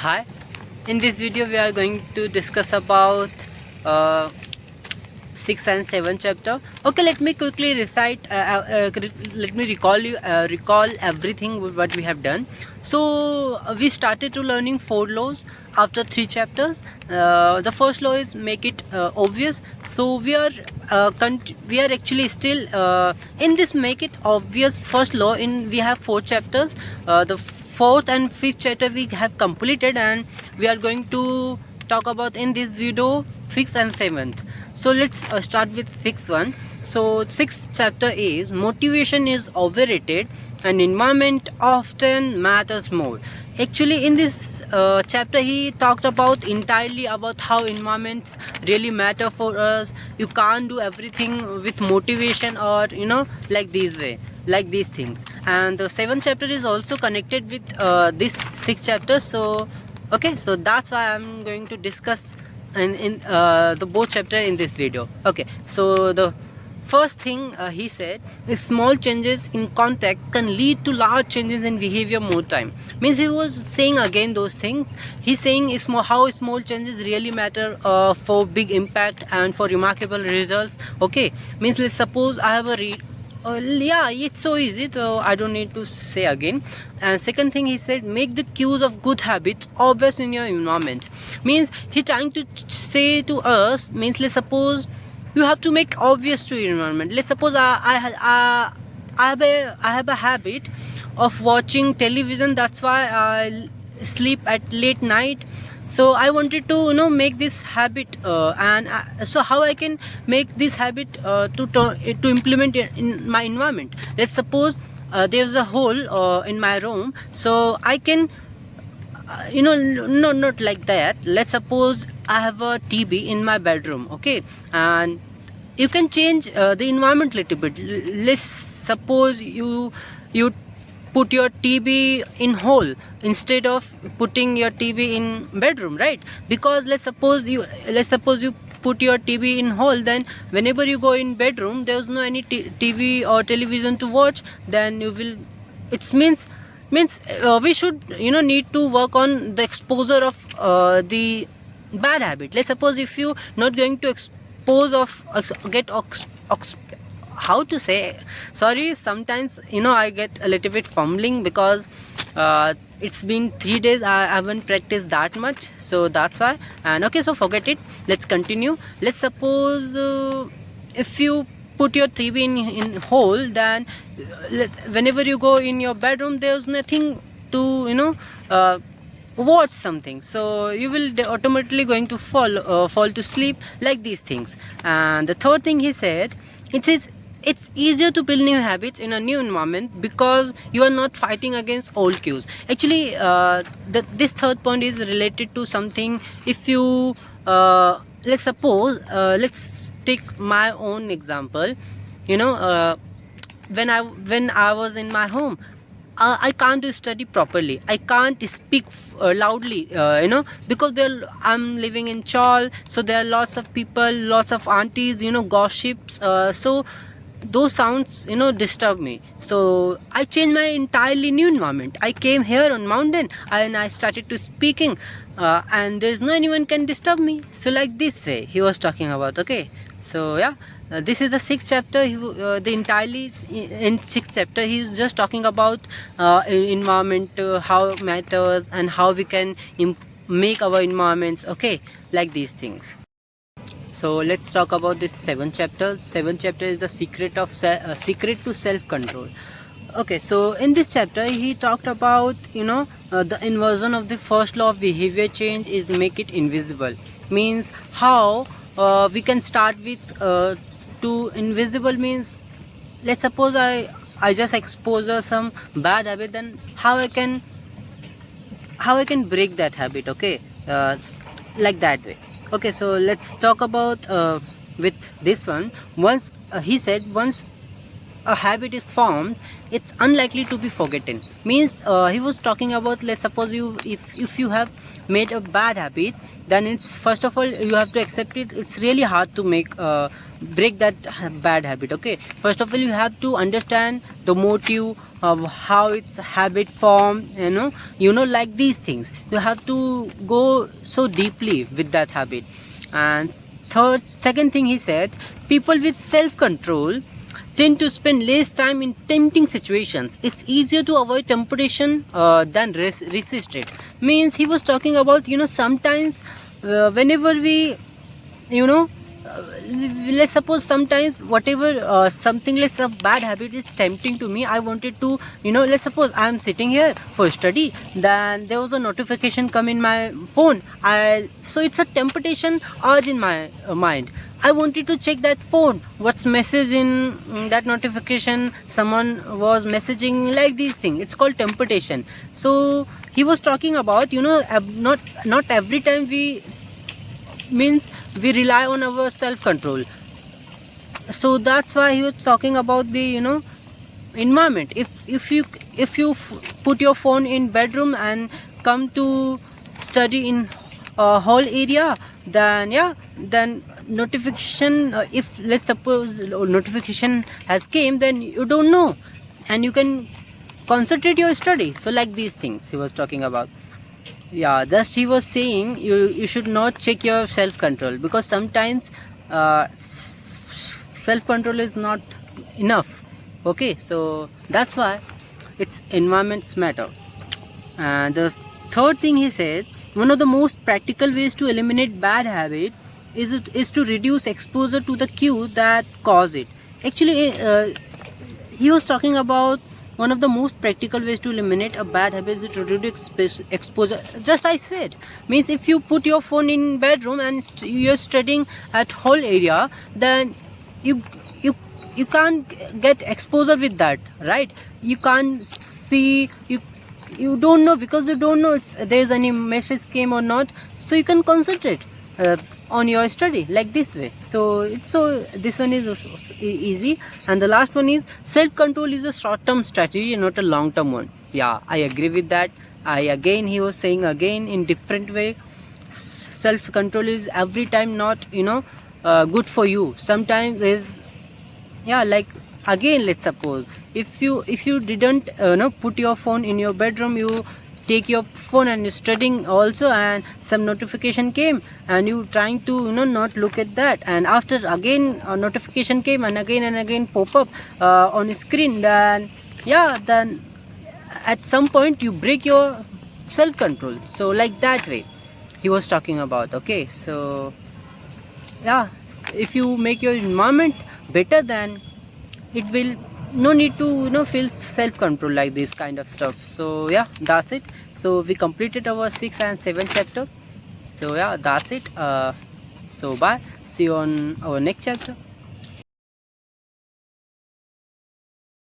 Hi, in this video we are going to discuss about uh, 6 and 7 chapter. Okay, let me quickly recite, let me recall everything what we have done. So we started to learning 4 laws after 3 chapters. The first law is make it obvious. So we are actually still in this make it obvious first law. In we have 4 chapters. The fourth and fifth chapter we have completed, and we are going to talk about in this video 6th and 7th. So let's start with 6th one. So 6th chapter is motivation is overrated and environment often matters more. Actually in this chapter he talked about entirely about how environments really matter for us. You can't do everything with motivation or like this way, like these things. And the 7th chapter is also connected with this 6th chapter. So okay, so that's why I'm going to discuss in the both chapter in this video. Okay, so the first thing he said is small changes in context can lead to large changes in behavior more time. Means he was saying again those things. He's saying is how small changes really matter for big impact and for remarkable results. Okay, means let's suppose I have a read. Yeah, it's so easy, so I don't need to say again. And second thing he said, make the cues of good habits obvious in your environment. Means he trying to say to us, means let's suppose you have to make obvious to your environment. Let's suppose I have a habit of watching television. That's why I sleep at late night. So I wanted to make this habit, and so how I can make this habit to implement it in my environment. Let's suppose there's a hole in my room, so I can no, not like that. Let's suppose I have a TV in my bedroom. Okay, and you can change the environment little bit. Let's suppose you put your TV in hole instead of putting your TV in bedroom, right? Because let's suppose you put your TV in hole, then whenever you go in bedroom there's no any TV or television to watch, then you will, it means we should need to work on the exposure of the bad habit. Let's suppose if you not going to expose of how to say, sorry, sometimes I get a little bit fumbling because it's been 3 days I haven't practiced that much, so that's why. And okay, so forget it, let's continue. Let's suppose if you put your TV in hole, then whenever you go in your bedroom there's nothing to watch something, so you will automatically going to fall to sleep, like these things. And the third thing he said, it is it's easier to build new habits in a new environment because you are not fighting against old cues. Actually this third point is related to something. If you let's suppose let's take my own example. When I was in my home, I can't study properly. I can't speak loudly, because I'm living in Chawl, so there are lots of people, lots of aunties, gossips. So those sounds, disturb me. So I changed my entirely new environment. I came here on mountain and I started to speaking, and there's no anyone can disturb me. So like this way he was talking about. Okay, so yeah. This is the 6th chapter. The entirely in 6th chapter he is just talking about environment, how it matters and how we can make our environments okay, like these things. So let's talk about this 7th chapter. 7th chapter is the secret secret to self control. Okay, so in this chapter he talked about the inversion of the first law of behavior change is make it invisible. Means how we can start with to invisible. Means let's suppose I just expose some bad habit, then how I can break that habit. Okay, like that way. Okay, so let's talk about with this one. Once he said, once a habit is formed, it's unlikely to be forgotten. Means he was talking about, let's suppose if you have made a bad habit, then it's first of all you have to accept it. It's really hard to make break that bad habit. Okay, first of all you have to understand the motive of how its habit form, like these things you have to go so deeply with that habit. And second thing he said, people with self control tend to spend less time in tempting situations. It's easier to avoid temptation than resist it. Means he was talking about, sometimes whenever we, you know let's suppose sometimes whatever something, let's a bad habit is tempting to me, I wanted to, let's suppose I'm sitting here for study, then there was a notification come in my phone. So it's a temptation urge in my mind. I wanted to check that phone, what's message in that notification, someone was messaging, like these things, it's called temptation. So he was talking about, not every time means we rely on our self control. So that's why he was talking about the, environment. If you put your phone in bedroom and come to study in a whole area, then notification, if let's suppose notification has came, then you don't know and you can concentrate your study. So like these things he was talking about. Yeah, just he was saying you should not check your self control, because sometimes self control is not enough. Okay, so that's why it's environments matter. And the third thing he said, one of the most practical ways to eliminate bad habit is to reduce exposure to the cue that cause it. Actually he was talking about one of the most practical ways to eliminate a bad habit is to reduce exposure. Just I said, means if you put your phone in bedroom and you're studying at whole area, then you can't get exposure with that, right? You can't see, you don't know, because you don't know there's any message came or not, so you can concentrate on your study like this way. So this one is easy. And the last one is, self control is a short term strategy, not a long term one. Yeah, I agree with that. He was saying again in different way, self control is every time not good for you. Sometimes is, like again, let's suppose if you didn't put your phone in your bedroom, you take your phone and you're studying also, and some notification came and you trying to not look at that, and after again a notification came and again pop up on the screen, then at some point you break your self control. So like that way he was talking about. Okay, so if you make your environment better, then it will no need to feel self control like this kind of stuff. So that's it. So we completed our 6th and 7th chapter. So that's it. So bye, see you on our next chapter.